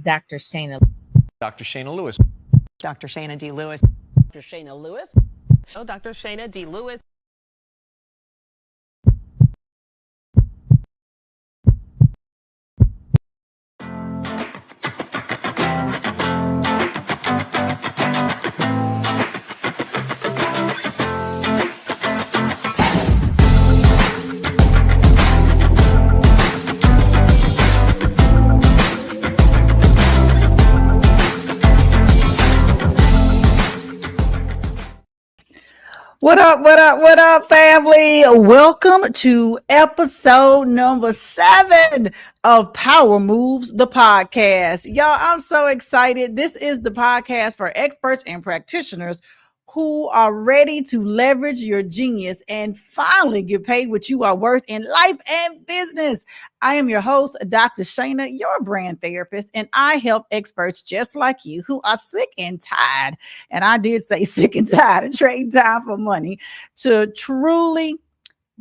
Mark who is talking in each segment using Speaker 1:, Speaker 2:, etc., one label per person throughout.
Speaker 1: Dr. Shayna.
Speaker 2: Dr. Shayna Lewis.
Speaker 3: Dr. Shayna D. Lewis.
Speaker 4: Dr. Shayna Lewis.
Speaker 3: Oh, Dr. Shayna D. Lewis.
Speaker 5: What up, family? Welcome to episode number 7 of Power Moves, the podcast. Y'all, I'm so excited. This is the podcast for experts and practitioners who are ready to leverage your genius and finally get paid what you are worth in life and business. I am your host, Dr. Shayna, your brand therapist, and I help experts just like you who are sick and tired, and I did say sick and tired of trading time for money, to truly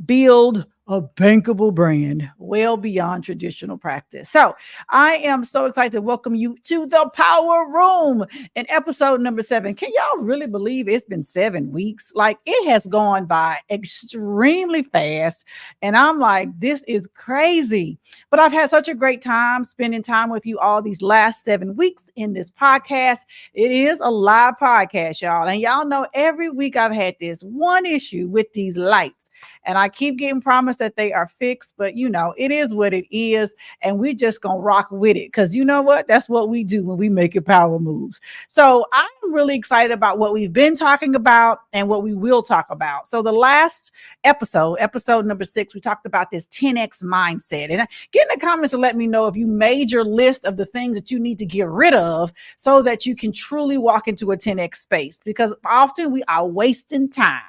Speaker 5: build a bankable brand well beyond traditional practice. So I am so excited to welcome you to the Power Room in episode number 7. Can y'all really believe it's been 7 weeks? Like, it has gone by extremely fast. And I'm like, this is crazy. But I've had such a great time spending time with you all these last 7 weeks in this podcast. It is a live podcast, y'all. And y'all know every week I've had this one issue with these lights. And I keep getting promised that they are fixed, but you know, it is what it is. And we just gonna rock with it. Cause you know what? That's what we do when we make it power moves. So I'm really excited about what we've been talking about and what we will talk about. So the last episode number 6, we talked about this 10X mindset. And get in the comments and let me know if you made your list of the things that you need to get rid of so that you can truly walk into a 10X space. Because often we are wasting time.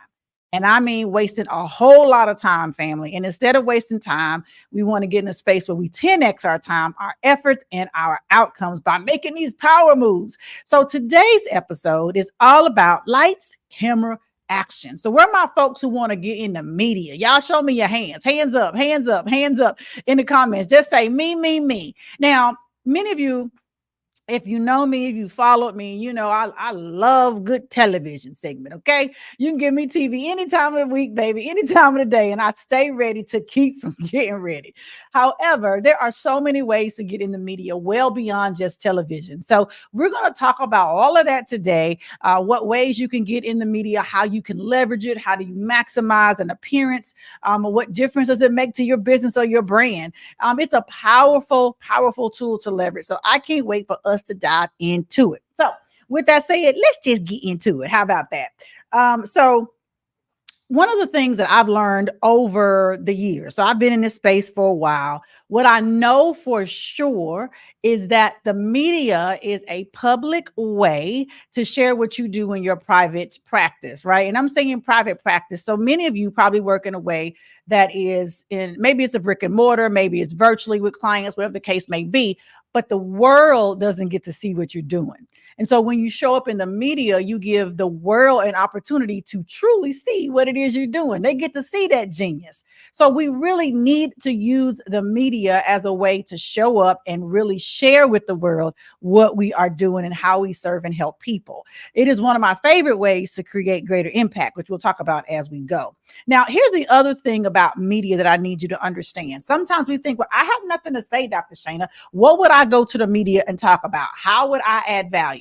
Speaker 5: And I mean, wasting a whole lot of time, family. And instead of wasting time, we want to get in a space where we 10X our time, our efforts, and our outcomes by making these power moves. So today's episode is all about lights, camera, action. So where are my folks who want to get in the media? Y'all show me your hands. Hands up, hands up, hands up in the comments. Just say me, me, me. Now, many of you, if you know me, if you followed me, you know I love good television segment, okay? You can give me TV any time of the week, baby, any time of the day, and I stay ready to keep from getting ready. However, there are so many ways to get in the media well beyond just television. So we're going to talk about all of that today, what ways you can get in the media, how you can leverage it, how do you maximize an appearance, what difference does it make to your business or your brand? It's a powerful, powerful tool to leverage. So I can't wait for us to dive into it. So with that said, let's just get into it. How about that? So one of the things that I've learned over the years, so I've been in this space for a while, what I know for sure is that the media is a public way to share what you do in your private practice, right? And I'm saying private practice. So many of you probably work in a way that is in, maybe it's a brick and mortar, maybe it's virtually with clients, whatever the case may be, but the world doesn't get to see what you're doing. And so when you show up in the media, you give the world an opportunity to truly see what it is you're doing. They get to see that genius. So we really need to use the media as a way to show up and really share with the world what we are doing and how we serve and help people. It is one of my favorite ways to create greater impact, which we'll talk about as we go. Now, here's the other thing about media that I need you to understand. Sometimes we think, well, I have nothing to say, Dr. Shayna. What would I go to the media and talk about? How would I add value?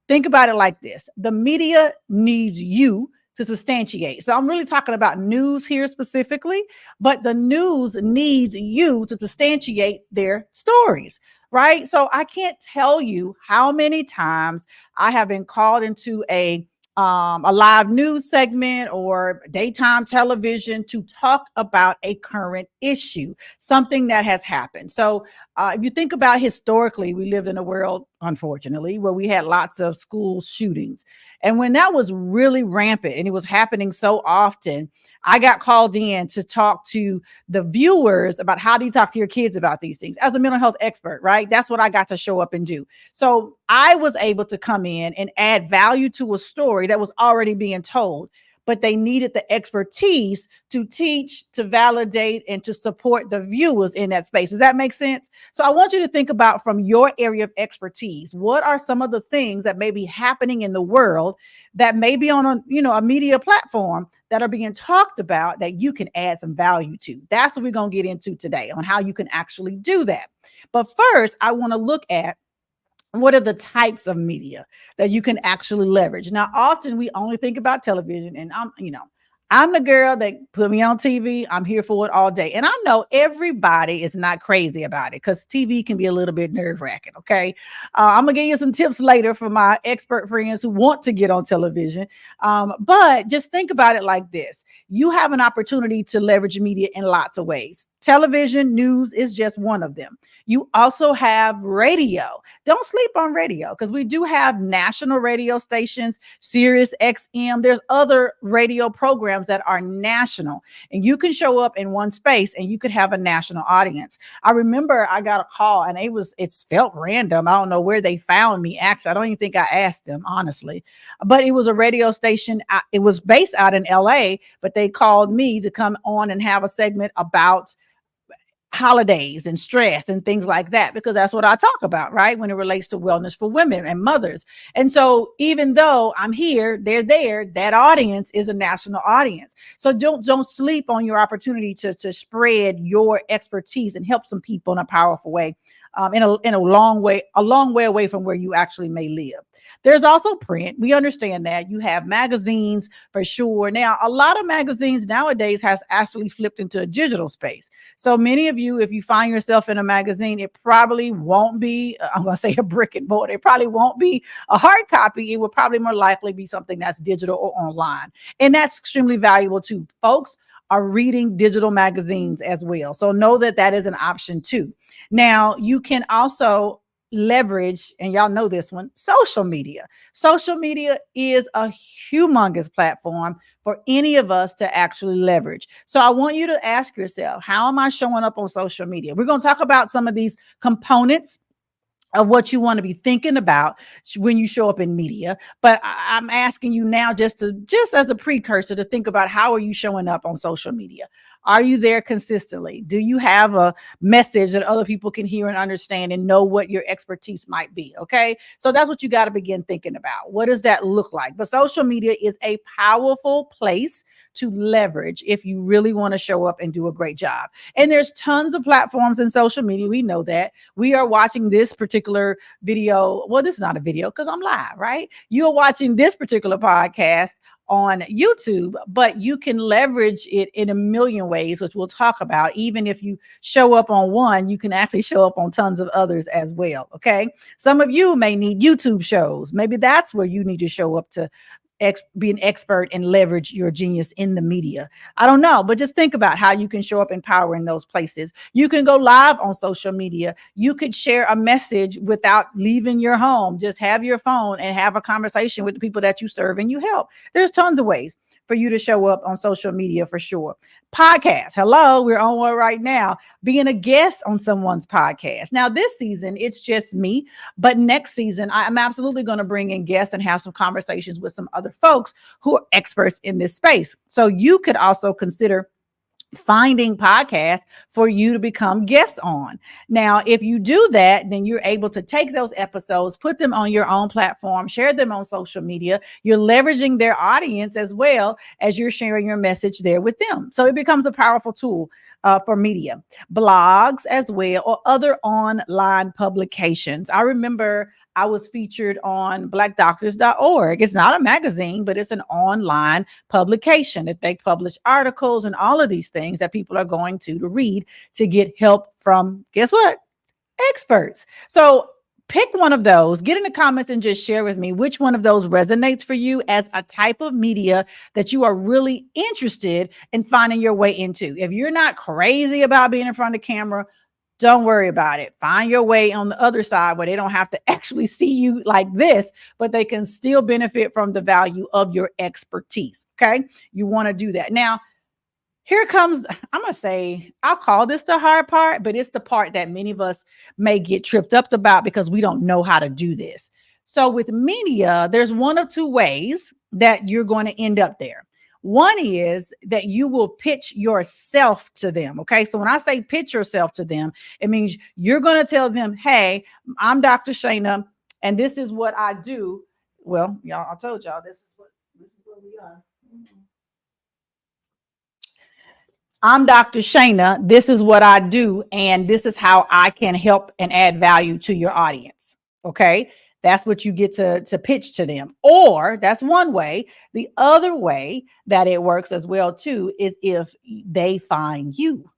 Speaker 5: Think about it like this. The media needs you to substantiate. So I'm really talking about news here specifically, but the news needs you to substantiate their stories, right? So I can't tell you how many times I have been called into a live news segment or daytime television to talk about a current issue, something that has happened. So if you think about historically, we lived in a world, unfortunately, where we had lots of school shootings. And when that was really rampant and it was happening so often, I got called in to talk to the viewers about how do you talk to your kids about these things as a mental health expert, right? That's what I got to show up and do. So I was able to come in and add value to a story that was already being told. but they needed the expertise to teach, to validate, and to support the viewers in that space. Does that make sense? So I want you to think about, from your area of expertise, what are some of the things that may be happening in the world that may be on a media platform that are being talked about that you can add some value to. That's what we're going to get into today, on how you can actually do that. But first, I want to look at what are the types of media that you can actually leverage. Now, often we only think about television, and I'm the girl that put me on TV. I'm here for it all day. And I know everybody is not crazy about it, because TV can be a little bit nerve wracking. Okay. I'm going to give you some tips later for my expert friends who want to get on television. But just think about it like this. You have an opportunity to leverage media in lots of ways. Television news is just one of them. You also have radio. Don't sleep on radio, because we do have national radio stations, Sirius XM. There's other radio programs that are national, and you can show up in one space and you could have a national audience. I remember I got a call, and it's felt random. I don't know where they found me. Actually, I don't even think I asked them, honestly, but it was a radio station. It was based out in LA, but they called me to come on and have a segment about holidays and stress and things like that, because that's what I talk about, right? When it relates to wellness for women and mothers. And so even though I'm here, they're there, that audience is a national audience. So don't sleep on your opportunity to spread your expertise and help some people in a powerful way. In a long way away from where you actually may live. There's also print. We understand that you have magazines for sure. Now, a lot of magazines nowadays has actually flipped into a digital space. So many of you, if you find yourself in a magazine, it probably won't be, I'm going to say, a brick and mortar. It probably won't be a hard copy. It will probably more likely be something that's digital or online. And that's extremely valuable too. Folks are reading digital magazines as well. So know that that is an option too. Now, you can also leverage, and y'all know this one, social media. Social media is a humongous platform for any of us to actually leverage. So I want you to ask yourself, how am I showing up on social media? We're going to talk about some of these components of what you want to be thinking about when you show up in media. But I'm asking you now, just as a precursor, to think about, how are you showing up on social media? Are you there consistently? Do you have a message that other people can hear and understand and know what your expertise might be? Okay. So that's what you got to begin thinking about. What does that look like? But social media is a powerful place to leverage if you really want to show up and do a great job. And there's tons of platforms in social media. We know that. We are watching this particular video. Well, this is not a video because I'm live, right? You're watching this particular podcast on YouTube, but you can leverage it in a million ways, which we'll talk about. Even if you show up on one, you can actually show up on tons of others as well. Okay. Some of you may need YouTube shows. Maybe that's where you need to show up to be an expert and leverage your genius in the media. I don't know, but just think about how you can show up in power in those places. You can go live on social media. You could share a message without leaving your home. Just have your phone and have a conversation with the people that you serve and you help. There's tons of ways for you to show up on social media for sure. Podcast. Hello, we're on one right now. Being a guest on someone's podcast. Now, this season, it's just me, but next season, I'm absolutely going to bring in guests and have some conversations with some other folks who are experts in this space. So you could also consider finding podcasts for you to become guests on. Now, if you do that, then you're able to take those episodes, put them on your own platform, share them on social media. You're leveraging their audience as well as you're sharing your message there with them. So it becomes a powerful tool for media, blogs as well, or other online publications. I remember I was featured on blackdoctors.org. It's not a magazine, but it's an online publication that they publish articles and all of these things that people are going to read to get help from, guess what? Experts. So pick one of those, get in the comments and just share with me which one of those resonates for you as a type of media that you are really interested in finding your way into. If you're not crazy about being in front of the camera, don't worry about it. Find your way on the other side where they don't have to actually see you like this, but they can still benefit from the value of your expertise. Okay. You want to do that. Now, here comes, I'm going to say, I'll call this the hard part, but it's the part that many of us may get tripped up about because we don't know how to do this. So with media, there's one of two ways that you're going to end up there. One is that you will pitch yourself to them. Okay. So when I say pitch yourself to them, it means you're going to tell them, hey, I'm Dr. Shayna, and this is what I do. Well, y'all, I told y'all this is what we are. I'm Dr. Shayna. This is what I do, and this is how I can help and add value to your audience. Okay. That's what you get to pitch to them. Or that's one way. The other way that it works as well, too, is if they find you.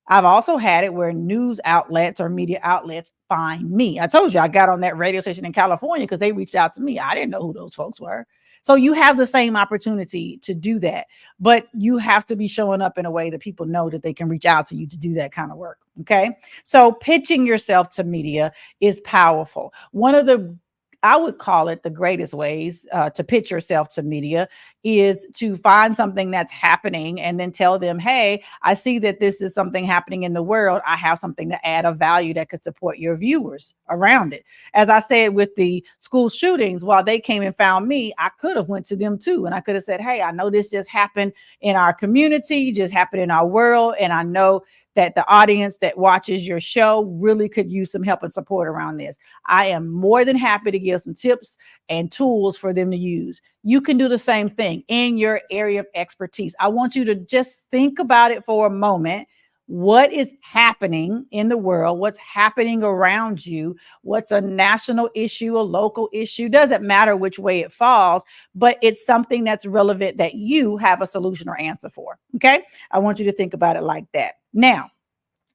Speaker 5: I've also had it where news outlets or media outlets find me. I told you I got on that radio station in California because they reached out to me. I didn't know who those folks were. So you have the same opportunity to do that, but you have to be showing up in a way that people know that they can reach out to you to do that kind of work. Okay. So pitching yourself to media is powerful. One of the I would call it the greatest ways to pitch yourself to media is to find something that's happening and then tell them, hey, I see that this is something happening in the world. I have something to add of value that could support your viewers around it. As I said with the school shootings, while they came and found me, I could have went to them too. And I could have said, hey, I know this just happened in our community, just happened in our world. And I know that the audience that watches your show really could use some help and support around this. I am more than happy to give some tips and tools for them to use. You can do the same thing in your area of expertise. I want you to just think about it for a moment. What is happening in the world? What's happening around you? What's a national issue, a local issue? Doesn't matter which way it falls, but it's something that's relevant that you have a solution or answer for. Okay. I want you to think about it like that. Now,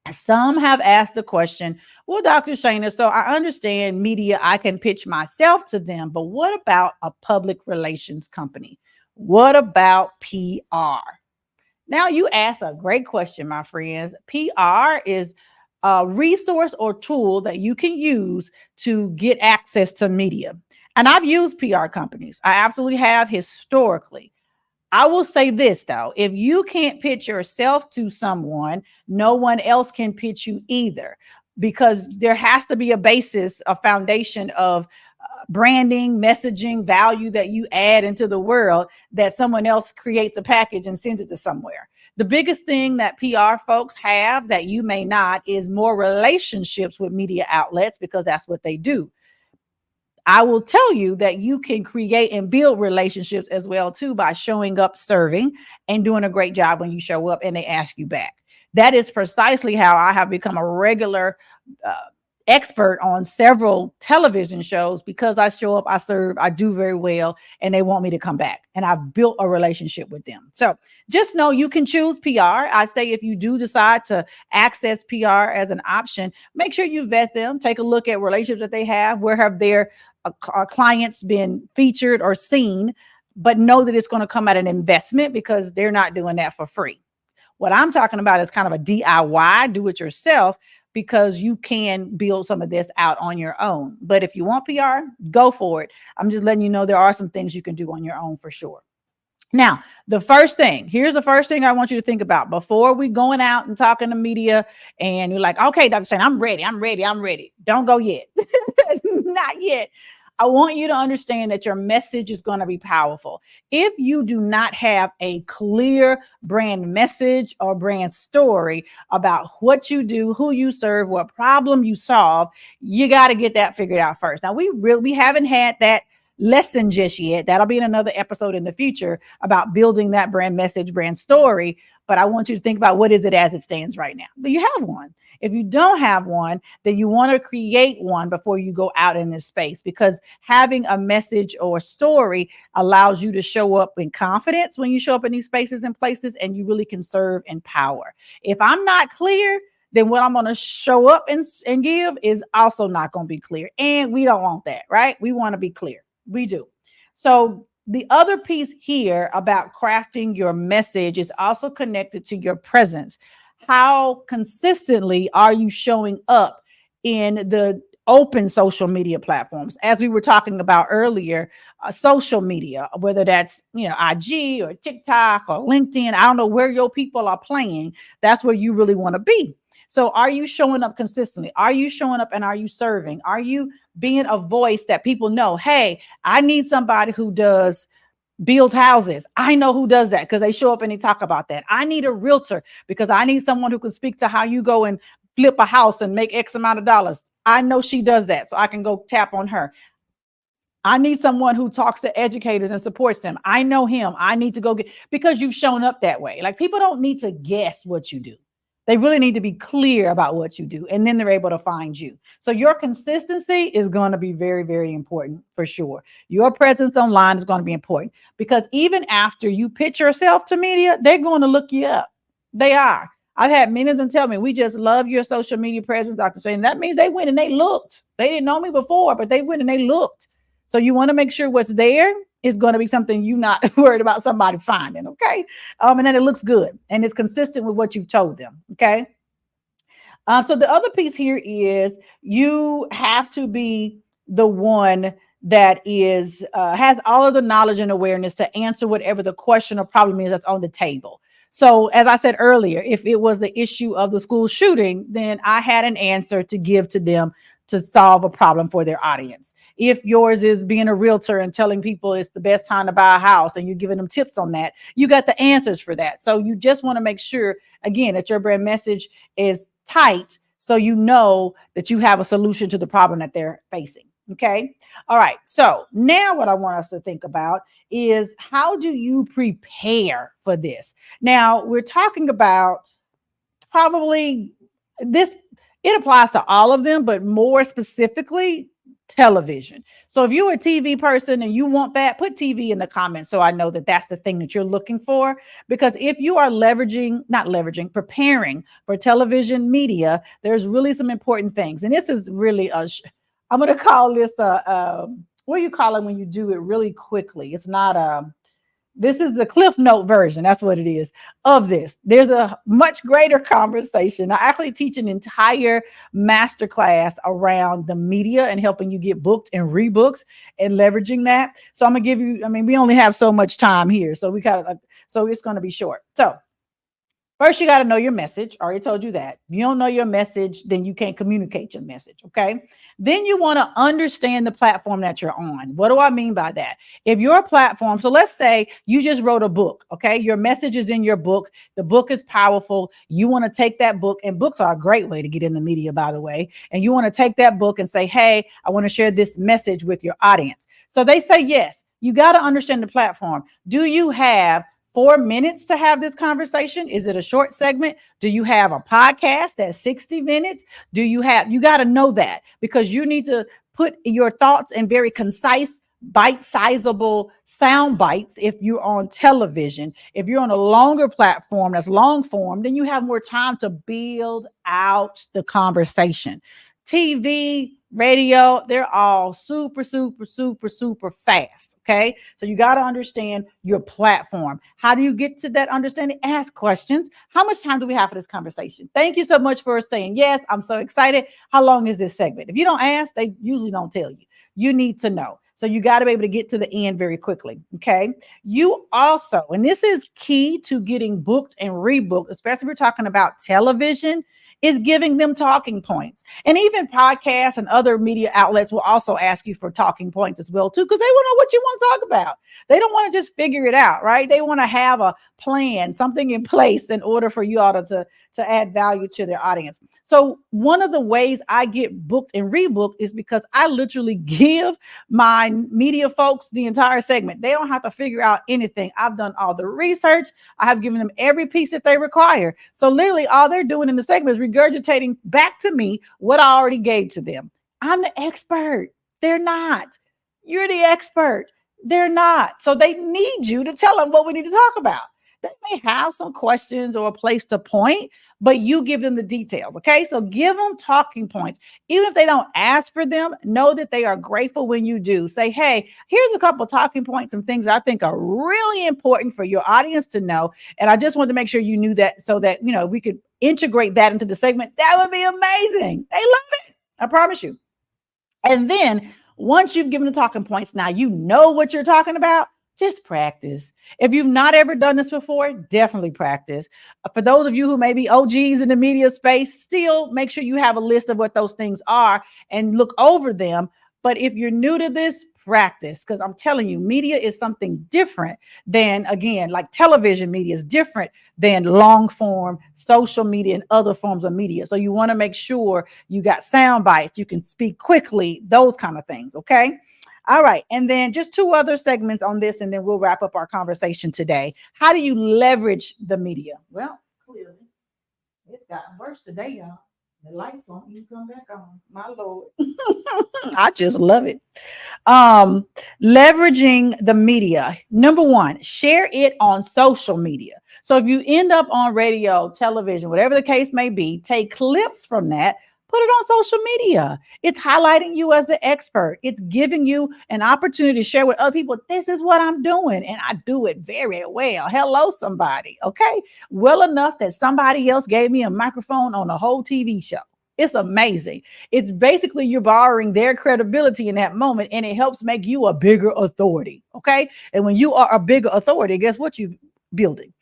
Speaker 5: some have asked the question, well, Dr. Shayna, so I understand media, I can pitch myself to them, but what about a public relations company? What about PR? Now, you ask a great question, my friends. PR is a resource or tool that you can use to get access to media. And I've used PR companies. I absolutely have historically. I will say this, though, if you can't pitch yourself to someone, no one else can pitch you either, because there has to be a basis, a foundation of branding, messaging, value that you add into the world that someone else creates a package and sends it to somewhere. The biggest thing that PR folks have that you may not is more relationships with media outlets, because that's what they do. I will tell you that you can create and build relationships as well too by showing up, serving, and doing a great job when you show up and they ask you back. That is precisely how I have become a regular expert on several television shows, because I show up, I serve, I do very well, and they want me to come back. And I've built a relationship with them. So just know you can choose PR. I say if you do decide to access PR as an option, make sure you vet them, take a look at relationships that they have, where have their clients been featured or seen, but know that it's going to come at an investment, because they're not doing that for free. What I'm talking about is kind of a DIY, do it yourself, because you can build some of this out on your own. But if you want PR, go for it. I'm just letting you know there are some things you can do on your own for sure. Now, here's the first thing I want you to think about before we going out and talking to media and you're like, okay, Dr. Shane, I'm ready. Don't go yet. Not yet. I want you to understand that your message is going to be powerful. If you do not have a clear brand message or brand story about what you do, who you serve, what problem you solve, you got to get that figured out first. Now, we haven't had that lesson just yet. That'll be in another episode in the future about building that brand message, brand story. But I want you to think about what is it as it stands right now. But you have one. If you don't have one, then you want to create one before you go out in this space, because having a message or story allows you to show up in confidence when you show up in these spaces and places, and you really can serve in power. If I'm not clear, then what I'm going to show up and give is also not going to be clear. And we don't want that, right? We want to be clear. We do. So the other piece here about crafting your message is also connected to your presence. How consistently are you showing up in the open social media platforms? As we were talking about earlier, social media, whether that's, IG or TikTok or LinkedIn, I don't know where your people are playing. That's where you really want to be. So are you showing up consistently? Are you showing up and are you serving? Are you being a voice that people know, hey, I need somebody who does builds houses. I know who does that because they show up and they talk about that. I need a realtor because I need someone who can speak to how you go and flip a house and make X amount of dollars. I know she does that, so I can go tap on her. I need someone who talks to educators and supports them. I know him. I need to go get, because you've shown up that way. Like, people don't need to guess what you do. They really need to be clear about what you do, and then they're able to find you. So your consistency is going to be very, very important for sure. Your presence online is going to be important because even after you pitch yourself to media, they're going to look you up. They are. I've had many of them tell me, we just love your social media presence, Dr. Shane. That means they went and they looked. They didn't know me before, but they went and they looked. So you want to make sure what's there is going to be something you're not worried about somebody finding, okay? And then it looks good and it's consistent with what you've told them, okay? So the other piece here is you have to be the one that is has all of the knowledge and awareness to answer whatever the question or problem is that's on the table. So as I said earlier, if it was the issue of the school shooting, then I had an answer to give to them to solve a problem for their audience. If yours is being a realtor and telling people it's the best time to buy a house and you're giving them tips on that, you got the answers for that. So you just want to make sure, again, that your brand message is tight so you know that you have a solution to the problem that they're facing. Okay. All right. So now what I want us to think about is, how do you prepare for this? Now we're talking about probably this, it applies to all of them, but more specifically television. So if you're a TV person and you want that, put TV in the comments so I know that that's the thing that you're looking for. Because if you are preparing for television media, there's really some important things. And this is really I'm going to call this what do you call it when you do it really quickly? It's not this is the Cliff Note version. That's what it is of this. There's a much greater conversation. I actually teach an entire masterclass around the media and helping you get booked and rebooked and leveraging that. So I'm going to give you, we only have so much time here. So so it's going to be short. So first, you got to know your message. I already told you that. If you don't know your message, then you can't communicate your message, okay? Then you want to understand the platform that you're on. What do I mean by that? If your platform, so let's say you just wrote a book, okay? Your message is in your book. The book is powerful. You want to take that book, and books are a great way to get in the media, by the way. And you want to take that book and say, hey, I want to share this message with your audience. So they say yes. You got to understand the platform. Do you have 4 minutes to have this conversation? Is it a short segment? Do you have a podcast that's 60 minutes? You got to know that, because you need to put your thoughts in very concise, bite-sizable sound bites. If you're on television, if you're on a longer platform that's long form, then you have more time to build out the conversation. TV, radio, they're all super, super, super, super fast. Okay. So you got to understand your platform. How do you get to that understanding? Ask questions. How much time do we have for this conversation? Thank you so much for saying yes. I'm so excited. How long is this segment? If you don't ask, they usually don't tell you. You need to know. So you got to be able to get to the end very quickly. Okay. You also, and this is key to getting booked and rebooked, especially if we're talking about television, is giving them talking points. And even podcasts and other media outlets will also ask you for talking points as well, too, because they want to know what you want to talk about. They don't want to just figure it out, right? They want to have a plan, something in place in order for you all to add value to their audience. So one of the ways I get booked and rebooked is because I literally give my media folks the entire segment. They don't have to figure out anything. I've done all the research. I have given them every piece that they require. So literally all they're doing in the segment is regurgitating back to me what I already gave to them. I'm the expert. They're not. You're the expert. They're not. So they need you to tell them what we need to talk about. They may have some questions or a place to point, but you give them the details. Okay. So give them talking points. Even if they don't ask for them, know that they are grateful when you do. Say, hey, here's a couple of talking points, some things that I think are really important for your audience to know. And I just wanted to make sure you knew that, so that, we could integrate that into the segment. That would be amazing. They love it. I promise you. And then once you've given the talking points, now you know what you're talking about. Just practice. If you've not ever done this before, definitely practice. For those of you who may be OGs in the media space, still make sure you have a list of what those things are and look over them. But if you're new to this, practice, because I'm telling you, media is something different than, again, like television media is different than long form social media and other forms of media. So you want to make sure you got sound bites, you can speak quickly, those kind of things. Okay. All right. And then just two other segments on this, and then we'll wrap up our conversation today. How do you leverage the media? Well, clearly, it's gotten worse today, y'all. The lights won't even come back on. My Lord. I just love it. Um, Leveraging the media. Number one, share it on social media. So if you end up on radio, television, whatever the case may be, take clips from that, put it on social media. It's highlighting you as an expert. It's giving you an opportunity to share with other people. This is what I'm doing, and I do it very well. Hello, somebody. Okay. Well enough that somebody else gave me a microphone on a whole TV show. It's amazing. It's basically you're borrowing their credibility in that moment, and it helps make you a bigger authority. Okay. And when you are a bigger authority, guess what you're building?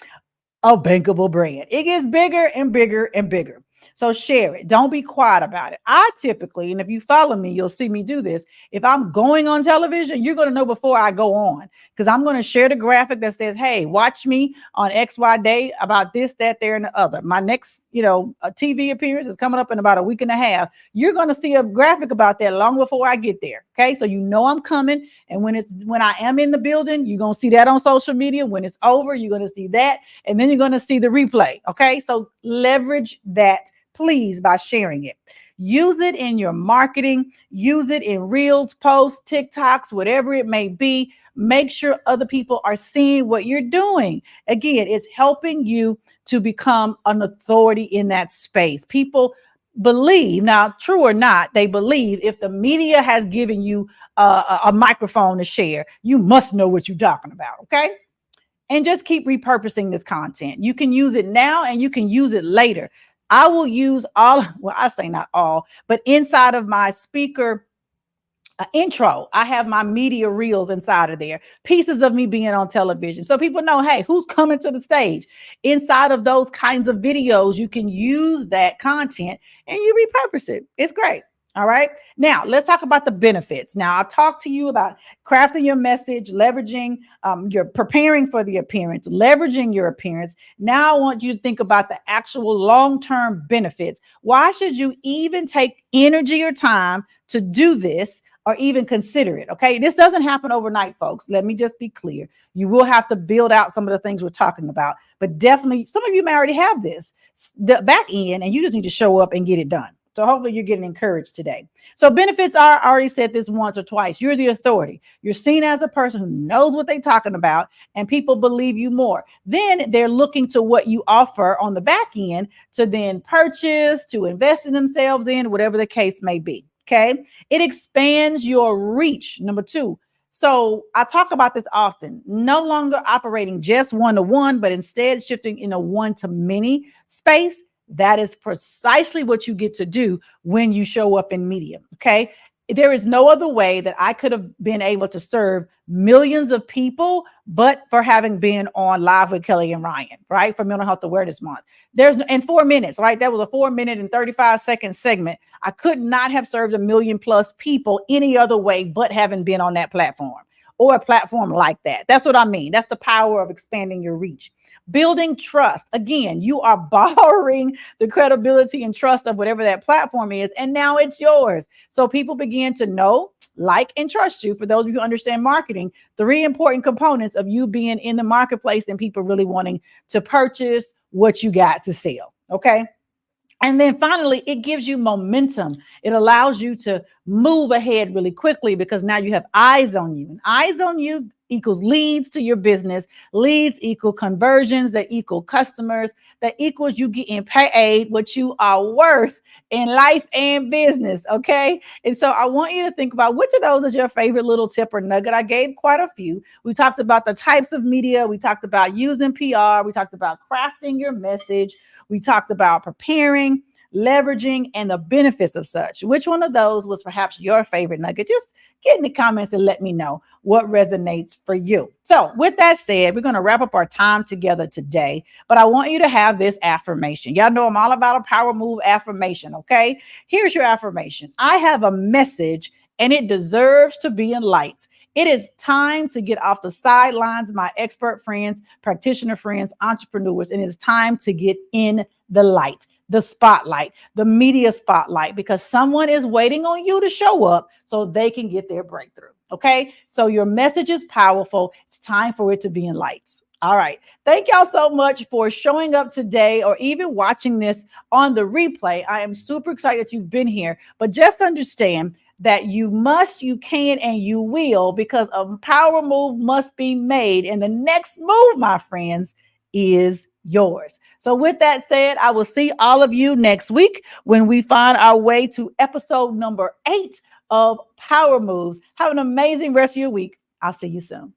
Speaker 5: A bankable brand. It gets bigger and bigger and bigger. So share it. Don't be quiet about it. I typically, and if you follow me, you'll see me do this. If I'm going on television, you're going to know before I go on, because I'm going to share the graphic that says, hey, watch me on XY day about this, that, there, and the other. My next, a TV appearance is coming up in about a week and a half. You're going to see a graphic about that long before I get there. Okay. So you know I'm coming. And when I am in the building, you're going to see that on social media. When it's over, you're going to see that. And then you're going to see the replay. Okay. So leverage that, please, by sharing it. Use it in your marketing, use it in reels, posts, TikToks, whatever it may be. Make sure other people are seeing what you're doing. Again, it's helping you to become an authority in that space. People believe, now, true or not, they believe if the media has given you a microphone to share, you must know what you're talking about. Okay. And just keep repurposing this content. You can use it now and you can use it later. I will use I say not all, but inside of my speaker intro, I have my media reels inside of there, pieces of me being on television. So people know, hey, who's coming to the stage? Inside of those kinds of videos, you can use that content and you repurpose it. It's great. All right. Now let's talk about the benefits. Now I've talked to you about crafting your message, leveraging, you're preparing for the appearance, leveraging your appearance. Now I want you to think about the actual long-term benefits. Why should you even take energy or time to do this or even consider it? Okay. This doesn't happen overnight, folks. Let me just be clear. You will have to build out some of the things we're talking about, but definitely some of you may already have this the back end, and you just need to show up and get it done. So hopefully you're getting encouraged today. So benefits are, I already said this once or twice. You're the authority. You're seen as a person who knows what they're talking about, and people believe you more. Then they're looking to what you offer on the back end to then purchase, to invest in themselves in, whatever the case may be. Okay. It expands your reach. Number two. So I talk about this often, no longer operating just one-to-one, but instead shifting in a one-to-many space. That is precisely what you get to do when you show up in media. Okay. There is no other way that I could have been able to serve millions of people, but for having been on Live with Kelly and Ryan, right? For Mental Health Awareness Month. In 4 minutes, right? That was a 4-minute and 35-second segment. I could not have served 1 million plus people any other way, but having been on that platform or a platform like that. That's what I mean. That's the power of expanding your reach. Building trust. Again, you are borrowing the credibility and trust of whatever that platform is, and now it's yours. So people begin to know, like, and trust you. For those of you who understand marketing, 3 important components of you being in the marketplace and people really wanting to purchase what you got to sell. Okay. And then finally, it gives you momentum. It allows you to move ahead really quickly because now you have eyes on you. And eyes on you equals leads to your business. Leads equal conversions that equal customers. That equals you getting paid what you are worth in life and business. Okay. And so I want you to think about which of those is your favorite little tip or nugget. I gave quite a few. We talked about the types of media. We talked about using PR. We talked about crafting your message. We talked about preparing, leveraging, and the benefits of such. Which one of those was perhaps your favorite nugget? Just get in the comments and let me know what resonates for you. So with that said, we're going to wrap up our time together today, but I want you to have this affirmation. Y'all know I'm all about a power move affirmation. Okay. Here's your affirmation. I have a message and it deserves to be in lights. It is time to get off the sidelines, my expert friends, practitioner friends, entrepreneurs, and it's time to get in the light, the spotlight, the media spotlight, because someone is waiting on you to show up so they can get their breakthrough. Okay. So your message is powerful. It's time for it to be in lights. All right. Thank y'all so much for showing up today or even watching this on the replay. I am super excited that you've been here, but just understand that you must, you can, and you will, because a power move must be made. And the next move, my friends, is yours. So with that said, I will see all of you next week when we find our way to episode number 8 of Power Moves. Have an amazing rest of your week. I'll see you soon.